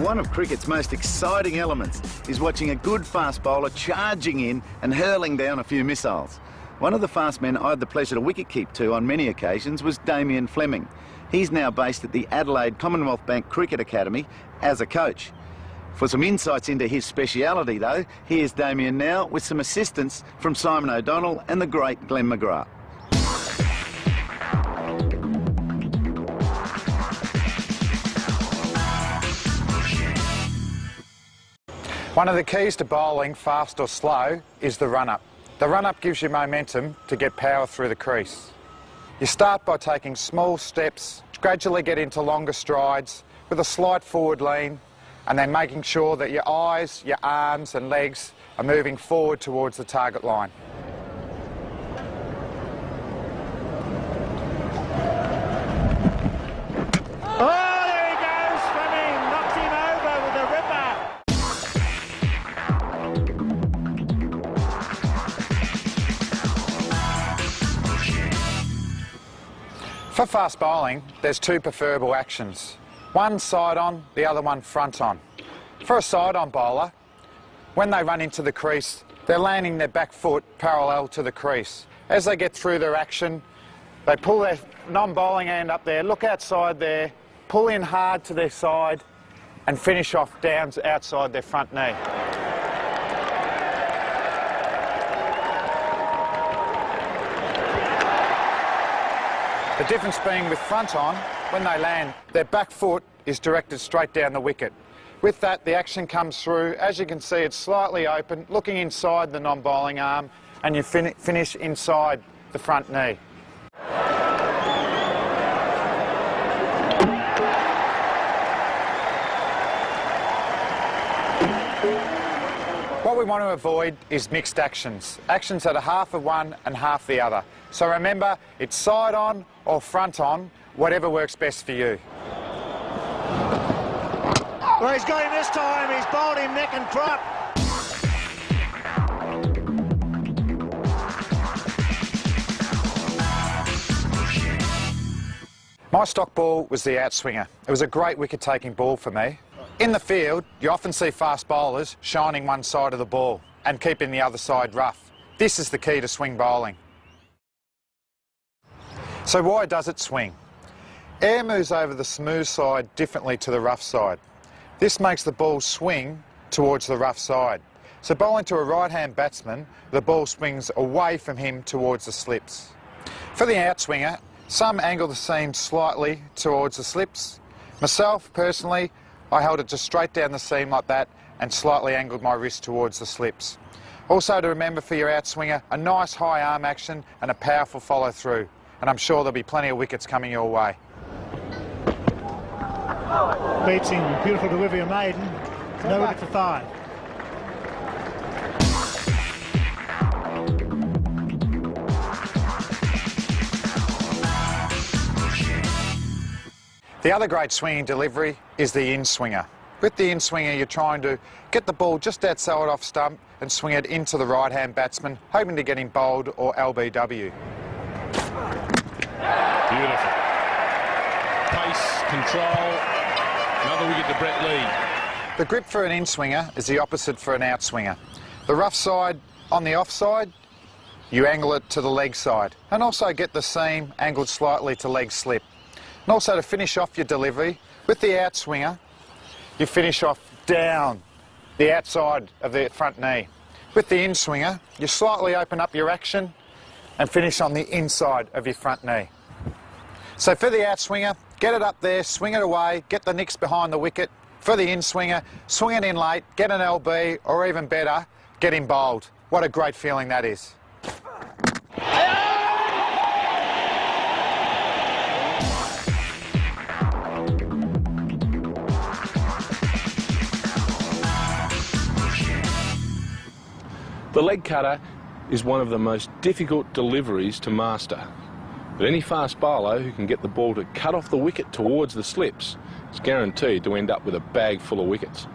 One of cricket's most exciting elements is watching a good fast bowler charging in and hurling down a few missiles. One of the fast men I had the pleasure to wicket keep to on many occasions was Damien Fleming. He's now based at the Adelaide Commonwealth Bank Cricket Academy as a coach. For some insights into his speciality though, here's Damien now with some assistance from Simon O'Donnell and the great Glenn McGrath. One of the keys to bowling, fast or slow, is the run-up. The run-up gives you momentum to get power through the crease. You start by taking small steps, gradually get into longer strides with a slight forward lean, and then making sure that your eyes, your arms and legs are moving forward towards the target line. For fast bowling, there's two preferable actions. One side on, the other one front on. For a side on bowler, when they run into the crease, they're landing their back foot parallel to the crease. As they get through their action, they pull their non-bowling hand up there, look outside there, pull in hard to their side and finish off down outside their front knee. The difference being with front on, when they land, their back foot is directed straight down the wicket. With that, the action comes through. As you can see, it's slightly open, looking inside the non-bowling arm, and you finish inside the front knee. What we want to avoid is mixed actions, actions that are half of one and half the other. So remember, it's side on or front on, whatever works best for you. Well, he's got him this time. He's bowled him neck and crop. My stock ball was the outswinger. It was a great wicket-taking ball for me. In the field, you often see fast bowlers shining one side of the ball and keeping the other side rough. This is the key to swing bowling. So why does it swing? Air moves over the smooth side differently to the rough side. This makes the ball swing towards the rough side. So bowling to a right-hand batsman, the ball swings away from him towards the slips. For the outswinger, some angle the seam slightly towards the slips. Myself, personally, I held it just straight down the seam like that and slightly angled my wrist towards the slips. Also to remember for your outswinger, a nice high arm action and a powerful follow through. And I'm sure there'll be plenty of wickets coming your way. Beats him, beautiful delivery of maiden. No wicket for 5. The other great swinging delivery is the in-swinger. With the in-swinger, you're trying to get the ball just outside off stump and swing it into the right-hand batsman, hoping to get him bowled or LBW. Beautiful. Pace, control, another wicket to Brett Lee. The grip for an in-swinger is the opposite for an outswinger. The rough side on the offside, you angle it to the leg side and also get the seam angled slightly to leg slip. And also to finish off your delivery, with the outswinger, you finish off down the outside of the front knee. With the in-swinger, you slightly open up your action and finish on the inside of your front knee. So for the outswinger, get it up there, swing it away, get the nicks behind the wicket. For the in-swinger, swing it in late, get an LB, or even better, get him bowled. What a great feeling that is. The leg cutter is one of the most difficult deliveries to master. But any fast bowler who can get the ball to cut off the wicket towards the slips is guaranteed to end up with a bag full of wickets.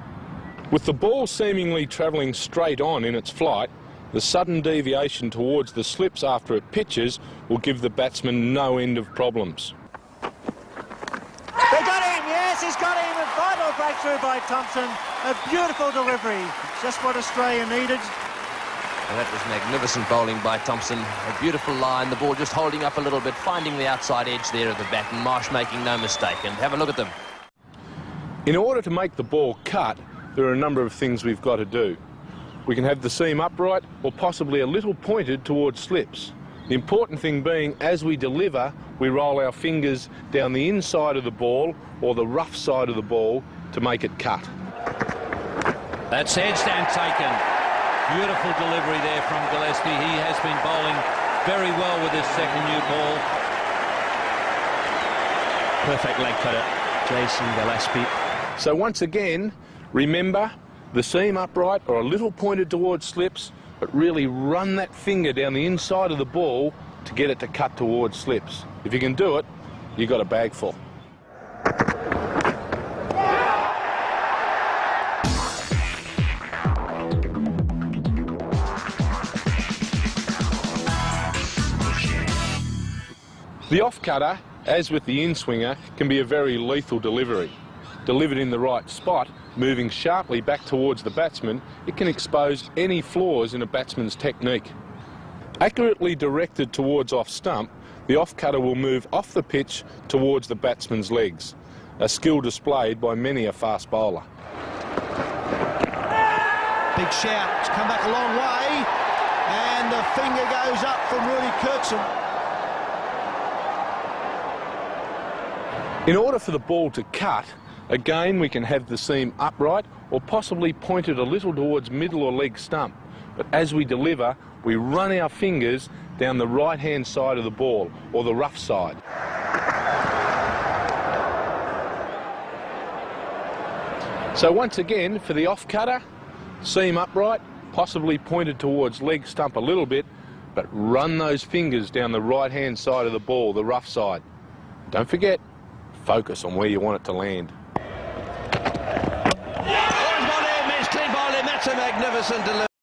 With the ball seemingly travelling straight on in its flight, the sudden deviation towards the slips after it pitches will give the batsman no end of problems. They got him, yes, he's got him. A vital break right through by Thompson. A beautiful delivery. Just what Australia needed. And that was magnificent bowling by Thompson. A beautiful line, the ball just holding up a little bit, finding the outside edge there of the bat, and Marsh making no mistake. And have a look at them. In order to make the ball cut, there are a number of things we've got to do. We can have the seam upright or possibly a little pointed towards slips. The important thing being, as we deliver, we roll our fingers down the inside of the ball or the rough side of the ball to make it cut. That's headstand taken. Beautiful delivery there from Gillespie. He has been bowling very well with his second new ball. Perfect leg cutter, Jason Gillespie. So once again, remember, the seam upright or a little pointed towards slips, but really run that finger down the inside of the ball to get it to cut towards slips. If you can do it, you've got a bag full. The off-cutter, as with the in-swinger, can be a very lethal delivery. Delivered in the right spot, moving sharply back towards the batsman, it can expose any flaws in a batsman's technique. Accurately directed towards off-stump, the off-cutter will move off the pitch towards the batsman's legs, a skill displayed by many a fast bowler. Big shout, it's come back a long way, and the finger goes up from Rudy Kirkson. In order for the ball to cut, again we can have the seam upright or possibly pointed a little towards middle or leg stump. But as we deliver, we run our fingers down the right-hand side of the ball or the rough side. So once again, for the off-cutter, seam upright, possibly pointed towards leg stump a little bit, but run those fingers down the right-hand side of the ball, the rough side. Don't forget, focus on where you want it to land. Clean bowling, that's a magnificent delivery.